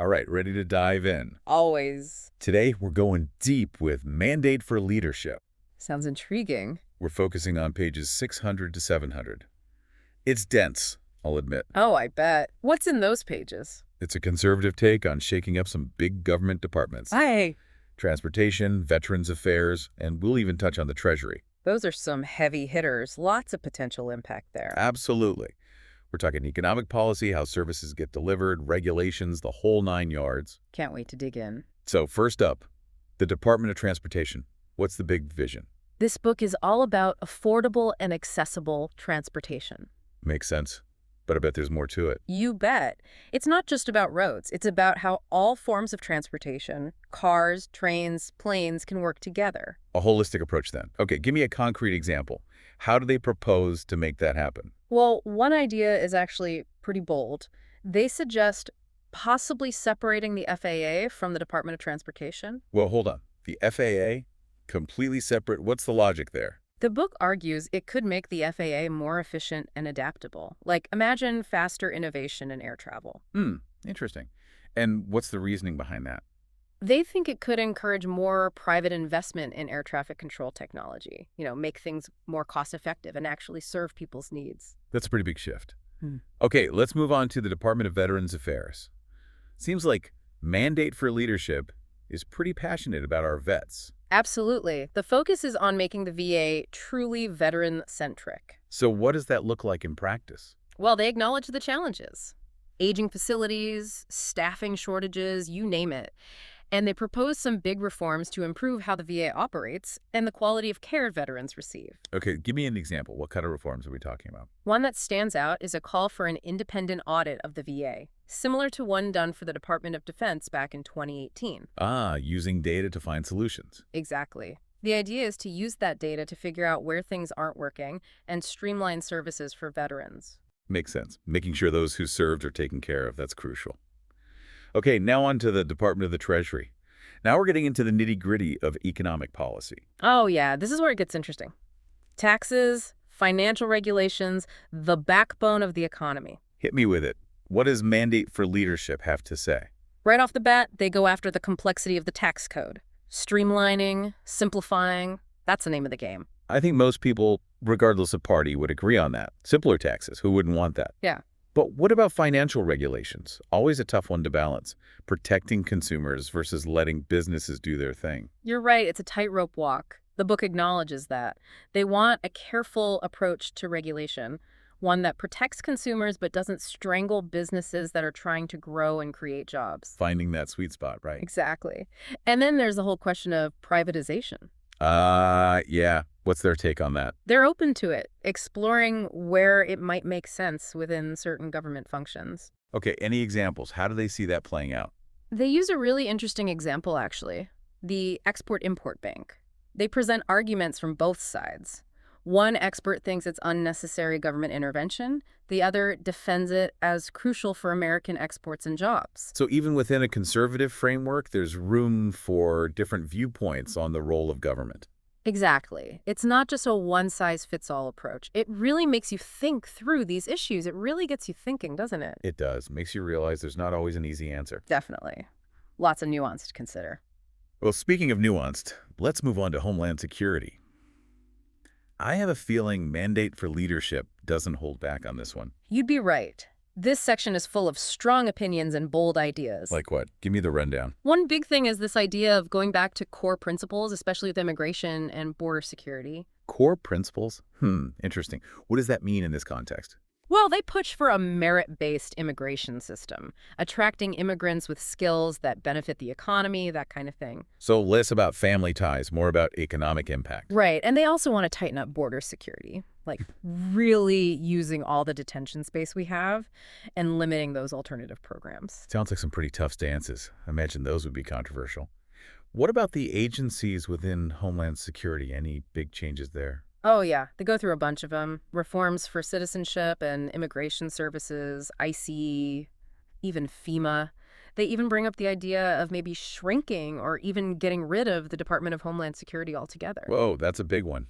All right, ready to dive in. Always. Today, we're going deep with Mandate for Leadership. Sounds intriguing. We're focusing on pages 600 to 700. It's dense, I'll admit. Oh, I bet. What's in those pages? It's a conservative take on shaking up some big government departments. Hey, Transportation, Veterans Affairs, and we'll even touch on the Treasury. those are some heavy hitters. Lots of potential impact there. Absolutely. We're talking economic policy, how services get delivered, regulations, the whole 9 yards. Can't wait to dig in. So first up, the Department of Transportation. What's the big vision? This book is all about affordable and accessible transportation. Makes sense, but I bet there's more to it. You bet. It's not just about roads. It's about how all forms of transportation, cars, trains, planes, can work together. A holistic approach then. Okay, give me a concrete example. How do they propose to make that happen? Well, one idea is actually pretty bold. They suggest possibly separating the FAA from the Department of Transportation. Well, hold on. The FAA? Completely separate? What's the logic there? The book argues it could make the FAA more efficient and adaptable. Like, imagine faster innovation in air travel. Interesting. And what's the reasoning behind that? They think it could encourage more private investment in air traffic control technology, make things more cost-effective and actually serve people's needs. That's a pretty big shift. Okay, let's move on to the Department of Veterans Affairs. Seems like Mandate for Leadership is pretty passionate about our vets. Absolutely. The focus is on making the VA truly veteran-centric. So what does that look like in practice? Well, they acknowledge the challenges. Aging facilities, staffing shortages, you name it. And they propose some big reforms to improve how the VA operates and the quality of care veterans receive. Okay, give me an example. What kind of reforms are we talking about? One that stands out is a call for an independent audit of the VA, similar to one done for the Department of Defense back in 2018. Using data to find solutions. Exactly. The idea is to use that data to figure out where things aren't working and streamline services for veterans. Makes sense. Making sure those who served are taken care of, that's crucial. Okay, now on to the Department of the Treasury. Now we're getting into the nitty-gritty of economic policy. Oh yeah, this is where it gets interesting. Taxes, financial regulations, the backbone of the economy. Hit me with it. What does Mandate for Leadership have to say? Right off the bat, they go after the complexity of the tax code. Streamlining, simplifying, that's the name of the game. I think most people, regardless of party, would agree on that. Simpler taxes, who wouldn't want that? Yeah. But what about financial regulations? Always a tough one to balance. Protecting consumers versus letting businesses do their thing. You're right, it's a tightrope walk. The book acknowledges that. They want a careful approach to regulation, one that protects consumers but doesn't strangle businesses that are trying to grow and create jobs. Finding that sweet spot, right? Exactly. And then there's the whole question of privatization. Yeah. What's their take on that? They're open to it, exploring where it might make sense within certain government functions. Okay, any examples? How do they see that playing out? They use a really interesting example, actually, the Export-Import Bank. They present arguments from both sides. One expert thinks it's unnecessary government intervention. The other defends it as crucial for American exports and jobs. So even within a conservative framework, there's room for different viewpoints on the role of government. Exactly. It's not just a one-size-fits-all approach. It really makes you think through these issues. It really gets you thinking, doesn't it? It does. Makes you realize there's not always an easy answer. Definitely. Lots of nuance to consider. Well, speaking of nuanced, let's move on to Homeland Security. I have a feeling Mandate for Leadership doesn't hold back on this one. You'd be right. This section is full of strong opinions and bold ideas. Like what? Give me the rundown. One big thing is this idea of going back to core principles, especially with immigration and border security. Core principles? Interesting. What does that mean in this context? Well, they push for a merit-based immigration system, attracting immigrants with skills that benefit the economy, that kind of thing. So less about family ties, more about economic impact. Right, and they also want to tighten up border security, like really using all the detention space we have and limiting those alternative programs. Sounds like some pretty tough stances. I imagine those would be controversial. What about the agencies within Homeland Security? Any big changes there? Oh, yeah. They go through a bunch of them. Reforms for citizenship and immigration services, ICE, even FEMA. They even bring up the idea of maybe shrinking or even getting rid of the Department of Homeland Security altogether. Whoa, that's a big one.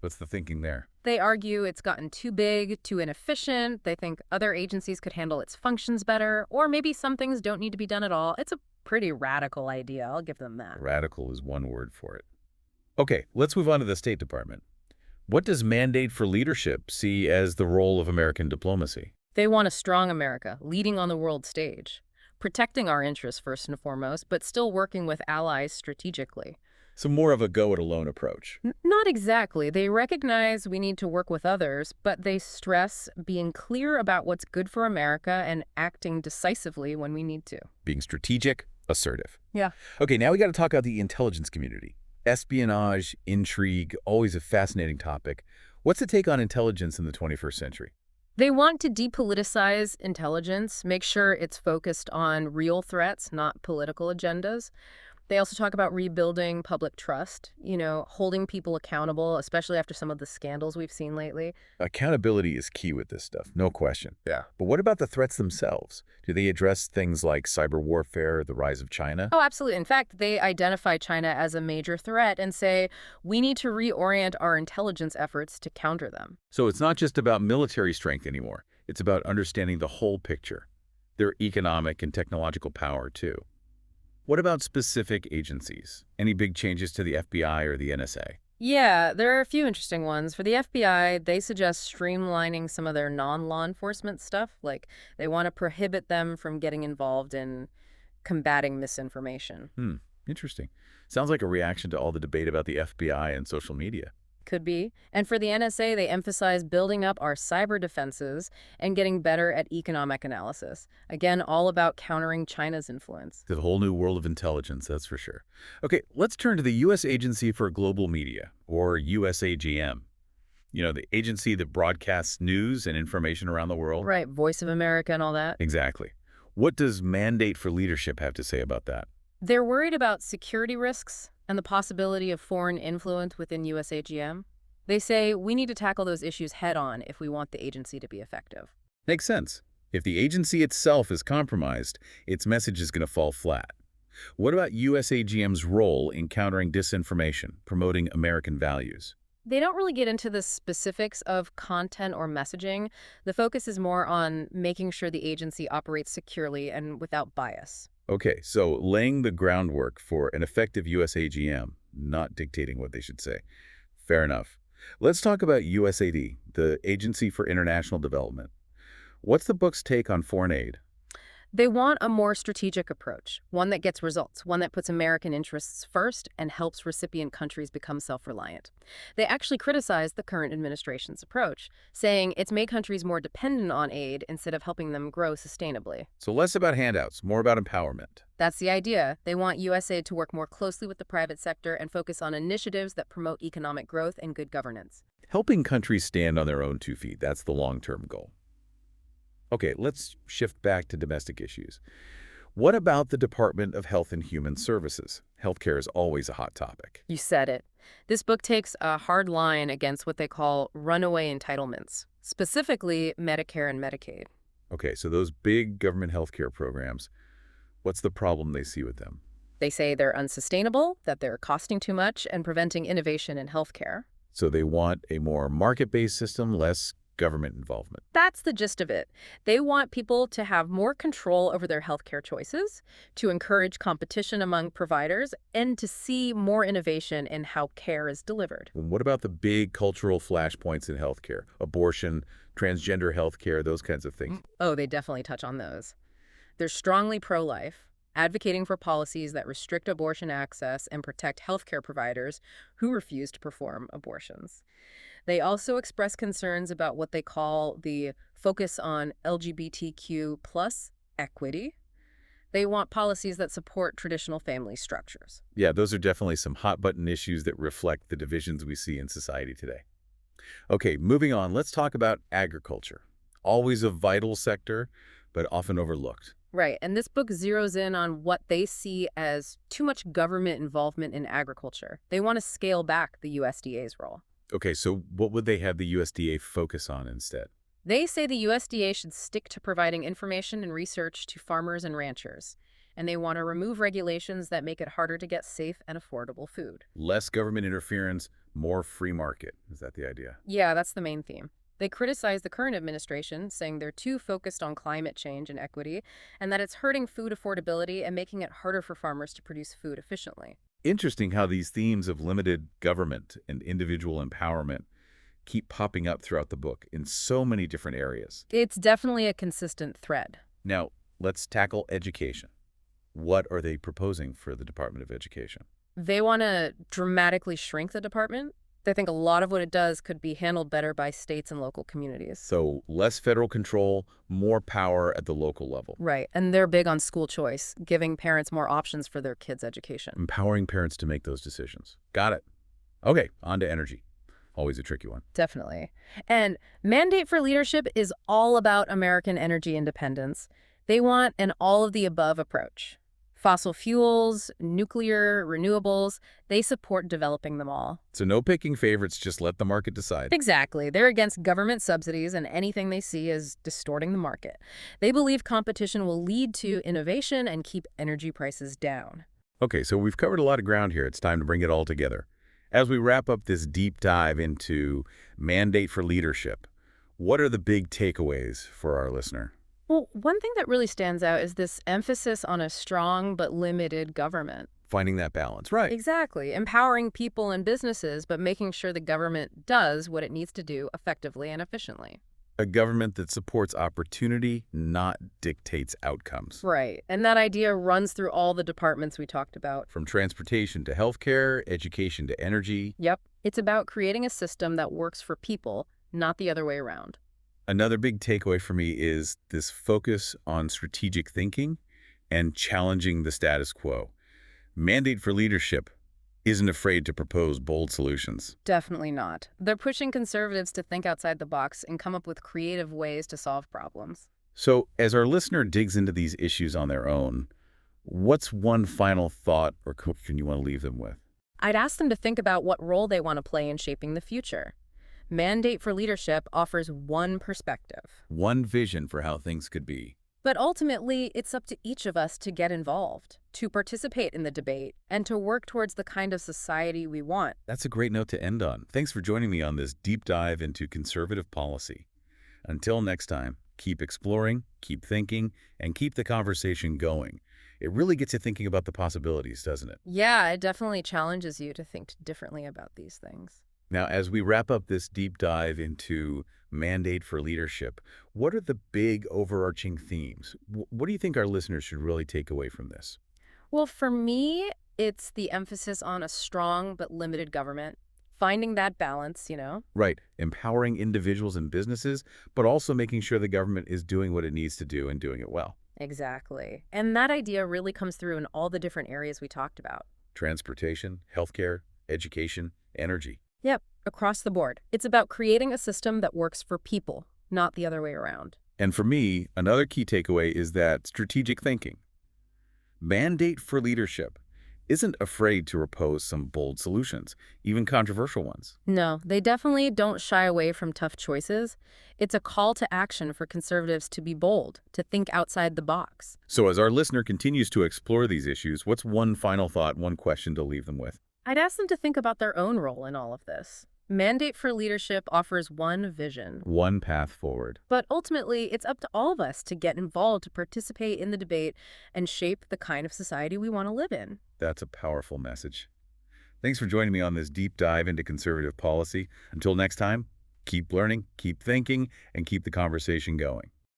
What's the thinking there? They argue it's gotten too big, too inefficient. They think other agencies could handle its functions better, or maybe some things don't need to be done at all. It's a pretty radical idea, I'll give them that. Radical is one word for it. Okay, let's move on to the State Department. What does mandate for leadership see as the role of American diplomacy? They want a strong America, leading on the world stage, protecting our interests first and foremost, but still working with allies strategically. So more of a go-it-alone approach. Not exactly. They recognize we need to work with others, but they stress being clear about what's good for America and acting decisively when we need to. Being strategic, assertive. Yeah. Okay, now we got to talk about the intelligence community. Espionage, intrigue, always a fascinating topic. What's the take on intelligence in the 21st century? They want to depoliticize intelligence, make sure it's focused on real threats, not political agendas. They also talk about rebuilding public trust, holding people accountable, especially after some of the scandals we've seen lately. Accountability is key with this stuff, no question. Yeah. But what about the threats themselves? Do they address things like cyber warfare, the rise of China? Oh, absolutely. In fact, they identify China as a major threat and say we need to reorient our intelligence efforts to counter them. So it's not just about military strength anymore. It's about understanding the whole picture, their economic and technological power, too. What about specific agencies? Any big changes to the FBI or the NSA? Yeah, there are a few interesting ones. For the FBI, they suggest streamlining some of their non-law enforcement stuff, like they want to prohibit them from getting involved in combating misinformation. Interesting. Sounds like a reaction to all the debate about the FBI and social media. Could be. And for the NSA, they emphasize building up our cyber defenses and getting better at economic analysis. Again, all about countering China's influence. It's a whole new world of intelligence, that's for sure. Okay, let's turn to the U.S. Agency for Global Media, or USAGM. The agency that broadcasts news and information around the world. Right, Voice of America and all that. Exactly. What does mandate for leadership have to say about that? They're worried about security risks and the possibility of foreign influence within USAGM. They say we need to tackle those issues head-on if we want the agency to be effective. Makes sense. If the agency itself is compromised, its message is going to fall flat. What about USAGM's role in countering disinformation, promoting American values? They don't really get into the specifics of content or messaging. The focus is more on making sure the agency operates securely and without bias. Okay, so laying the groundwork for an effective USAGM, not dictating what they should say. Fair enough. Let's talk about USAID, the Agency for International Development. What's the book's take on foreign aid? They want a more strategic approach, one that gets results, one that puts American interests first and helps recipient countries become self-reliant. They actually criticize the current administration's approach, saying it's made countries more dependent on aid instead of helping them grow sustainably. So less about handouts, more about empowerment. That's the idea. They want USAID to work more closely with the private sector and focus on initiatives that promote economic growth and good governance. Helping countries stand on their own 2 feet, that's the long-term goal. Okay, let's shift back to domestic issues. What about the Department of Health and Human Services? Healthcare is always a hot topic. You said it. This book takes a hard line against what they call runaway entitlements, specifically Medicare and Medicaid. Okay, so those big government healthcare programs, what's the problem they see with them? They say they're unsustainable, that they're costing too much, and preventing innovation in healthcare. So they want a more market-based system, less government involvement. That's the gist of it. They want people to have more control over their healthcare choices, to encourage competition among providers, and to see more innovation in how care is delivered. And what about the big cultural flashpoints in healthcare? Abortion, transgender healthcare, those kinds of things. Oh, they definitely touch on those. They're strongly pro-life, advocating for policies that restrict abortion access and protect healthcare providers who refuse to perform abortions. They also express concerns about what they call the focus on LGBTQ plus equity. They want policies that support traditional family structures. Yeah, those are definitely some hot-button issues that reflect the divisions we see in society today. Okay, moving on, let's talk about agriculture. Always a vital sector, but often overlooked. Right, and this book zeroes in on what they see as too much government involvement in agriculture. They want to scale back the USDA's role. Okay, so what would they have the USDA focus on instead? They say the USDA should stick to providing information and research to farmers and ranchers, and they want to remove regulations that make it harder to get safe and affordable food. Less government interference, More free market. Is that the idea? Yeah, that's the main theme. They criticize the current administration, saying they're too focused on climate change and equity, and that it's hurting food affordability and making it harder for farmers to produce food efficiently. Interesting how these themes of limited government and individual empowerment keep popping up throughout the book in so many different areas. It's definitely a consistent thread. Now, let's tackle education. What are they proposing for the Department of Education? They want to dramatically shrink the department. They think a lot of what it does could be handled better by states and local communities. So less federal control, more power at the local level. Right, and they're big on school choice, giving parents more options for their kids' education. Empowering parents to make those decisions. Got it. Okay, on to energy. Always a tricky one. Definitely. And Mandate for Leadership is all about American energy independence. They want an all-of-the-above approach. Fossil fuels, nuclear, renewables, they support developing them all. So no picking favorites, just let the market decide. Exactly. They're against government subsidies and anything they see as distorting the market. They believe competition will lead to innovation and keep energy prices down. Okay, so we've covered a lot of ground here. It's time to bring it all together. As we wrap up this deep dive into Mandate for Leadership, what are the big takeaways for our listener? Well, one thing that really stands out is this emphasis on a strong but limited government. Finding that balance, right? Exactly. Empowering people and businesses, but making sure the government does what it needs to do effectively and efficiently. A government that supports opportunity, not dictates outcomes. Right. And that idea runs through all the departments we talked about. From transportation to healthcare, education to energy. Yep. It's about creating a system that works for people, not the other way around. Another big takeaway for me is this focus on strategic thinking and challenging the status quo. Mandate for Leadership isn't afraid to propose bold solutions. Definitely not. They're pushing conservatives to think outside the box and come up with creative ways to solve problems. So as our listener digs into these issues on their own, what's one final thought or question you want to leave them with? I'd ask them to think about what role they want to play in shaping the future. Mandate for Leadership offers one perspective. One vision for how things could be. But ultimately, it's up to each of us to get involved, to participate in the debate, and to work towards the kind of society we want. That's a great note to end on. Thanks for joining me on this deep dive into conservative policy. Until next time, keep exploring, keep thinking, and keep the conversation going. It really gets you thinking about the possibilities, doesn't it? Yeah, it definitely challenges you to think differently about these things. Now, as we wrap up this deep dive into Mandate for Leadership, what are the big overarching themes? What do you think our listeners should really take away from this? Well, for me, it's the emphasis on a strong but limited government, finding that balance. Right. Empowering individuals and businesses, but also making sure the government is doing what it needs to do and doing it well. Exactly. And that idea really comes through in all the different areas we talked about. Transportation, healthcare, education, energy. Yep, across the board. It's about creating a system that works for people, not the other way around. And for me, another key takeaway is that strategic thinking. Mandate for Leadership isn't afraid to propose some bold solutions, even controversial ones. No, they definitely don't shy away from tough choices. It's a call to action for conservatives to be bold, to think outside the box. So as our listener continues to explore these issues, what's one final thought, one question to leave them with? I'd ask them to think about their own role in all of this. Mandate for Leadership offers one vision. One path forward. But ultimately, it's up to all of us to get involved, to participate in the debate, and shape the kind of society we want to live in. That's a powerful message. Thanks for joining me on this deep dive into conservative policy. Until next time, keep learning, keep thinking, and keep the conversation going.